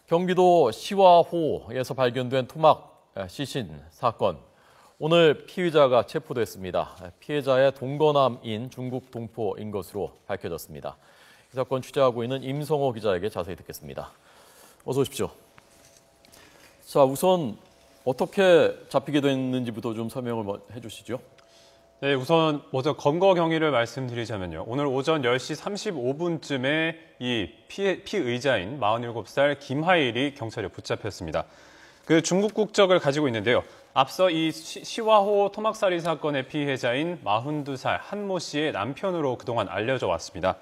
경기도 시와호에서 발견된 토막 시신 사건. 오늘 피의자가 체포됐습니다. 피해자의 동거남인 중국 동포인 것으로 밝혀졌습니다. 이 사건 취재하고 있는 임성호 기자에게 자세히 듣겠습니다. 어서 오십시오. 자, 우선 어떻게 잡히게 됐는지부터 좀 설명을 해주시죠. 네, 우선 먼저 검거 경위를 말씀드리자면요. 오늘 오전 10시 35분쯤에 이 피의자인 47살 김하일이 경찰에 붙잡혔습니다. 그 중국 국적을 가지고 있는데요. 앞서 이 시와호 토막살인 사건의 피해자인 42살 한모 씨의 남편으로 그동안 알려져 왔습니다.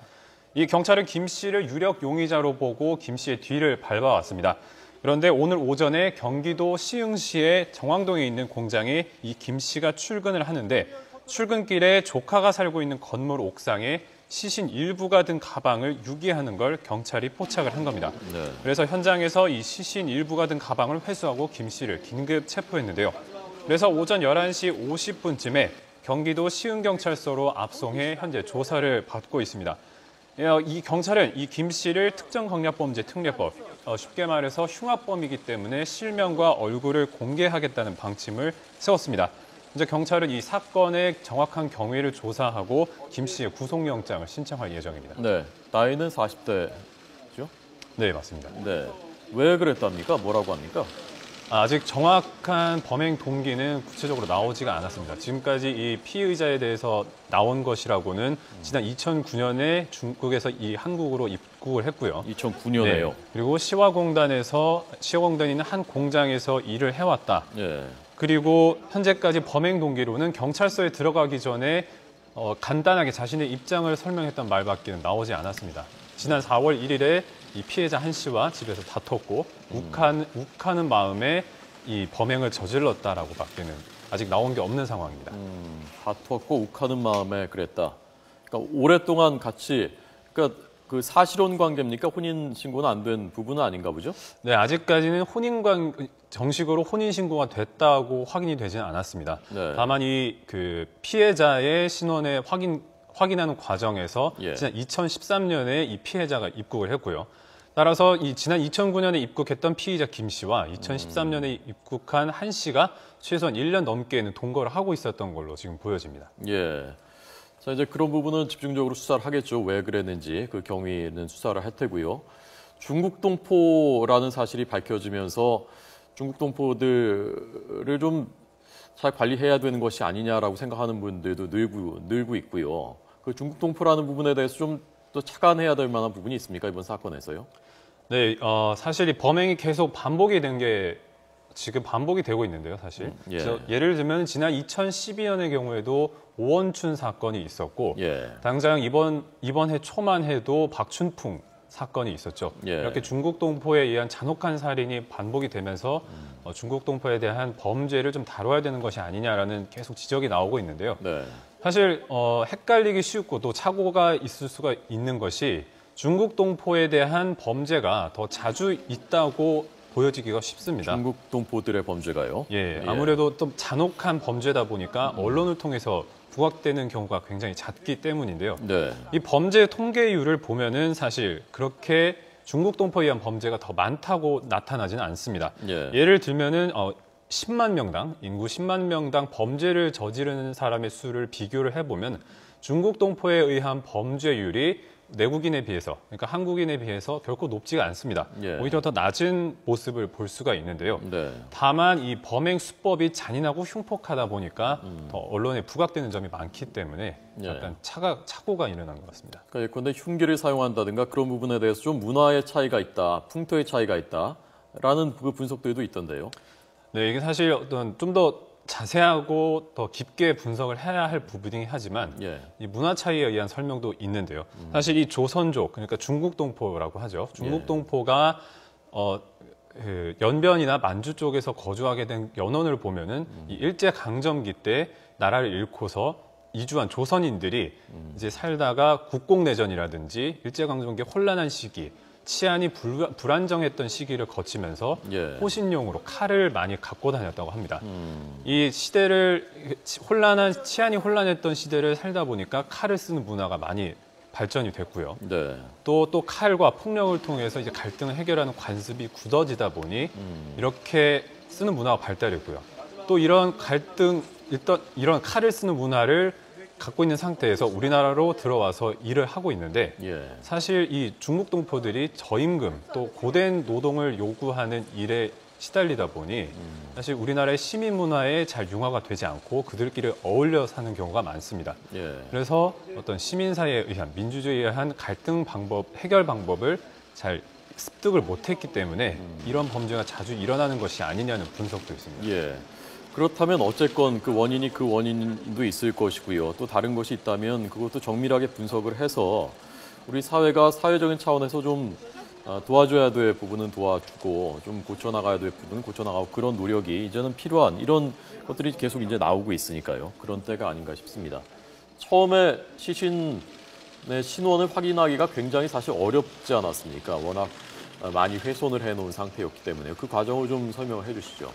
이 경찰은 김 씨를 유력 용의자로 보고 김 씨의 뒤를 밟아왔습니다. 그런데 오늘 오전에 경기도 시흥시의 정왕동에 있는 공장에 이 김 씨가 출근을 하는데 출근길에 조카가 살고 있는 건물 옥상에 시신 일부가 든 가방을 유기하는 걸 경찰이 포착을 한 겁니다. 네. 그래서 현장에서 이 시신 일부가 든 가방을 회수하고 김 씨를 긴급 체포했는데요. 그래서 오전 11시 50분쯤에 경기도 시흥경찰서로 압송해 현재 조사를 받고 있습니다. 이 경찰은 이 김 씨를 특정강력범죄 특례법, 쉽게 말해서 흉악범이기 때문에 실명과 얼굴을 공개하겠다는 방침을 세웠습니다. 이제 경찰은 이 사건의 정확한 경위를 조사하고 김 씨의 구속영장을 신청할 예정입니다. 네, 나이는 40대죠? 네, 맞습니다. 네, 왜 그랬답니까? 뭐라고 합니까? 아직 정확한 범행 동기는 구체적으로 나오지가 않았습니다. 지금까지 이 피의자에 대해서 나온 것이라고는 지난 2009년에 중국에서 이 한국으로 입국을 했고요. 2009년에요. 네, 그리고 시화공단이 있는 한 공장에서 일을 해왔다. 네. 그리고 현재까지 범행 동기로는 경찰서에 들어가기 전에 간단하게 자신의 입장을 설명했던 말밖에 나오지 않았습니다. 지난 4월 1일에 이 피해자 한 씨와 집에서 다퉜고 욱하는 마음에 이 범행을 저질렀다라고 밖에는 아직 나온 게 없는 상황입니다. 다투었고 욱하는 마음에 그랬다. 그러니까 오랫동안 같이, 그러니까 그 사실혼 관계입니까? 혼인 신고는 안 된 부분은 아닌가 보죠? 네, 아직까지는 정식으로 혼인 신고가 됐다고 확인이 되지는 않았습니다. 네. 다만 이 그 피해자의 신원을 확인하는 과정에서 지난 2013년에 이 피해자가 입국을 했고요. 따라서 이 지난 2009년에 입국했던 피의자 김 씨와 2013년에 입국한 한 씨가 최소한 1년 넘게는 동거를 하고 있었던 걸로 지금 보여집니다. 예. 자, 이제 그런 부분은 집중적으로 수사를 하겠죠. 왜 그랬는지 그 경위는 수사를 할 테고요. 중국 동포라는 사실이 밝혀지면서 중국 동포들을 좀 잘 관리해야 되는 것이 아니냐라고 생각하는 분들도 늘고 있고요. 그 중국 동포라는 부분에 대해서 좀 더 착안해야 될 만한 부분이 있습니까? 이번 사건에서요? 네, 사실 이 범행이 계속 반복이 된 게 지금 반복이 되고 있는데요, 사실. 그래서 예를 들면 지난 2012년의 경우에도 오원춘 사건이 있었고, 당장 이번 해 초만 해도 박춘풍 사건이 있었죠. 이렇게 중국 동포에 의한 잔혹한 살인이 반복이 되면서 중국 동포에 대한 범죄를 좀 다뤄야 되는 것이 아니냐라는 계속 지적이 나오고 있는데요. 사실 헷갈리기 쉽고 또 착오가 있을 수가 있는 것이 중국 동포에 대한 범죄가 더 자주 있다고 보여지기가 쉽습니다. 중국 동포들의 범죄가요? 아무래도 좀 잔혹한 범죄다 보니까 언론을 통해서 부각되는 경우가 굉장히 잦기 때문인데요. 이 범죄 통계율을 보면은 사실 그렇게 중국 동포에 의한 범죄가 더 많다고 나타나지는 않습니다. 예를 들면은 10만 명당, 인구 10만 명당 범죄를 저지르는 사람의 수를 비교를 해보면 중국 동포에 의한 범죄율이 내국인에 비해서, 그러니까 한국인에 비해서 결코 높지가 않습니다. 오히려 더 낮은 모습을 볼 수가 있는데요. 다만 이 범행 수법이 잔인하고 흉폭하다 보니까 더 언론에 부각되는 점이 많기 때문에 약간 착오가 일어난 것 같습니다. 그러니까 예컨대 흉기를 사용한다든가 그런 부분에 대해서 좀 문화의 차이가 있다, 풍토의 차이가 있다라는 그 분석들도 있던데요. 네, 이게 사실 어떤 좀 더 자세하고 더 깊게 분석을 해야 할 부분이긴 하지만 이 문화 차이에 의한 설명도 있는데요. 사실 이 조선족, 그러니까 중국 동포라고 하죠. 중국 동포가 연변이나 만주 쪽에서 거주하게 된 연원을 보면은 이 일제 강점기 때 나라를 잃고서 이주한 조선인들이 이제 살다가 국공내전이라든지 일제 강점기 혼란한 시기, 치안이 불안정했던 시기를 거치면서 호신용으로 칼을 많이 갖고 다녔다고 합니다. 이 시대를 치안이 혼란했던 시대를 살다 보니까 칼을 쓰는 문화가 많이 발전이 됐고요. 네. 또 칼과 폭력을 통해서 이제 갈등을 해결하는 관습이 굳어지다 보니 이렇게 쓰는 문화가 발달했고요. 또 이런 갈등, 일단 이런 칼을 쓰는 문화를 갖고 있는 상태에서 우리나라로 들어와서 일을 하고 있는데 예. 사실 이 중국 동포들이 저임금 또 고된 노동을 요구하는 일에 시달리다 보니 사실 우리나라의 시민 문화에 잘 융화가 되지 않고 그들끼리 어울려 사는 경우가 많습니다. 예. 그래서 어떤 시민사회에 의한 민주주의에 의한 갈등 방법, 해결 방법을 잘 습득을 못했기 때문에 이런 범죄가 자주 일어나는 것이 아니냐는 분석도 있습니다. 예. 그렇다면 어쨌건 그 원인도 있을 것이고요. 또 다른 것이 있다면 그것도 정밀하게 분석을 해서 우리 사회가 사회적인 차원에서 좀 도와줘야 될 부분은 도와주고 좀 고쳐나가야 될 부분은 고쳐나가고 그런 노력이 이제는 필요한 이런 것들이 계속 이제 나오고 있으니까요. 그런 때가 아닌가 싶습니다. 처음에 시신의 신원을 확인하기가 굉장히 사실 어렵지 않았습니까? 워낙 많이 훼손을 해놓은 상태였기 때문에 그 과정을 좀 설명을 해주시죠.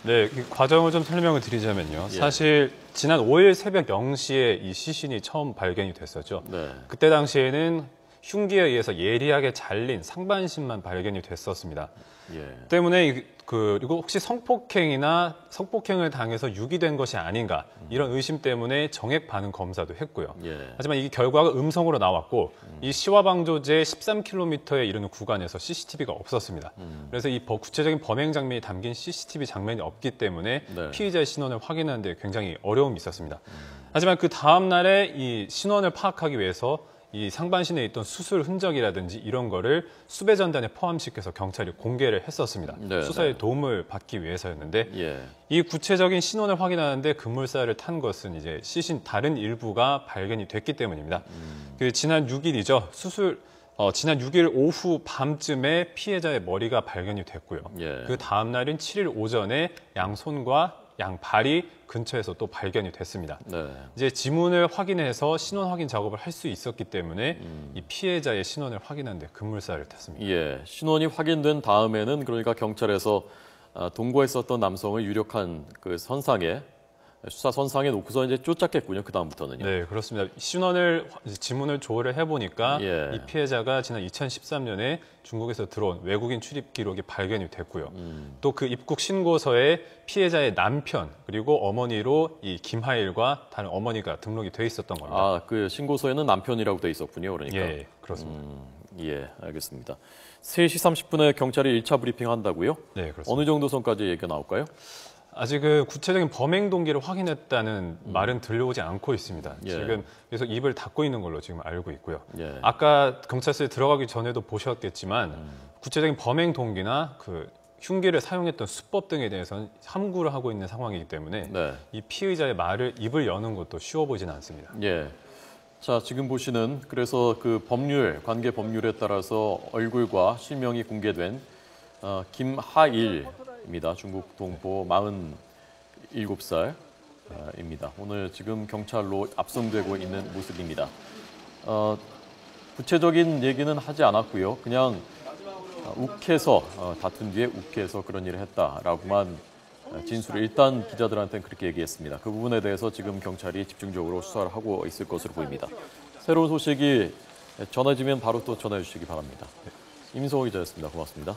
네, 그 과정을 좀 설명을 드리자면요. 예. 사실 지난 5일 새벽 0시에 이 시신이 처음 발견이 됐었죠. 네. 그때 당시에는 흉기에 의해서 예리하게 잘린 상반신만 발견이 됐었습니다. 예. 때문에 그리고 혹시 성폭행을 당해서 유기된 것이 아닌가 이런 의심 때문에 정액 반응 검사도 했고요. 예. 하지만 이 결과가 음성으로 나왔고 이 시화방조제 13km에 이르는 구간에서 CCTV가 없었습니다. 그래서 이 구체적인 범행 장면이 담긴 CCTV 장면이 없기 때문에 네. 피의자의 신원을 확인하는 데 굉장히 어려움이 있었습니다. 하지만 그 다음 날에 이 신원을 파악하기 위해서 이 상반신에 있던 수술 흔적이라든지 이런 거를 수배 전단에 포함시켜서 경찰이 공개를 했었습니다. 네, 수사에 네. 도움을 받기 위해서였는데 예. 이 구체적인 신원을 확인하는데 급물살을 탄 것은 이제 시신 다른 일부가 발견이 됐기 때문입니다. 그 지난 6일이죠. 지난 6일 오후 밤쯤에 피해자의 머리가 발견이 됐고요. 예. 그 다음 날인 7일 오전에 양손과 양발이 근처에서 또 발견이 됐습니다. 네. 이제 지문을 확인해서 신원 확인 작업을 할 수 있었기 때문에 이 피해자의 신원을 확인하는데 급물살을 탔습니다. 예. 신원이 확인된 다음에는 그러니까 경찰에서 동거했었던 남성을 유력한 그 수사 선상에 놓고서 이제 쫓았겠군요. 그 다음부터는요. 네, 그렇습니다. 지문을 조회를 해보니까 예. 이 피해자가 지난 2013년에 중국에서 들어온 외국인 출입 기록이 발견이 됐고요. 또 그 입국 신고서에 피해자의 남편 그리고 어머니로 이 김하일과 다른 어머니가 등록이 돼 있었던 겁니다. 아, 그 신고서에는 남편이라고 돼 있었군요. 그러니까. 예, 그렇습니다. 예, 알겠습니다. 3시 30분에 경찰이 1차 브리핑 한다고요? 네, 그렇습니다. 어느 정도 선까지 얘기가 나올까요? 아직 그 구체적인 범행 동기를 확인했다는 말은 들려오지 않고 있습니다. 예. 지금 그래서 입을 닫고 있는 걸로 지금 알고 있고요. 예. 아까 경찰서에 들어가기 전에도 보셨겠지만 구체적인 범행 동기나 그 흉기를 사용했던 수법 등에 대해서는 함구를 하고 있는 상황이기 때문에 네. 이 피의자의 입을 여는 것도 쉬워 보이지는 않습니다. 예. 자, 지금 보시는 그래서 그 관계 법률에 따라서 얼굴과 실명이 공개된 김하일입니다. 중국 동포 47살입니다. 오늘 지금 경찰로 압송되고 있는 모습입니다. 구체적인 얘기는 하지 않았고요. 그냥 욱해서 다툰 뒤에 욱해서 그런 일을 했다라고만 진술을 일단 기자들한테는 그렇게 얘기했습니다. 그 부분에 대해서 지금 경찰이 집중적으로 수사를 하고 있을 것으로 보입니다. 새로운 소식이 전해지면 바로 또 전해 주시기 바랍니다. 이민석 기자였습니다. 고맙습니다.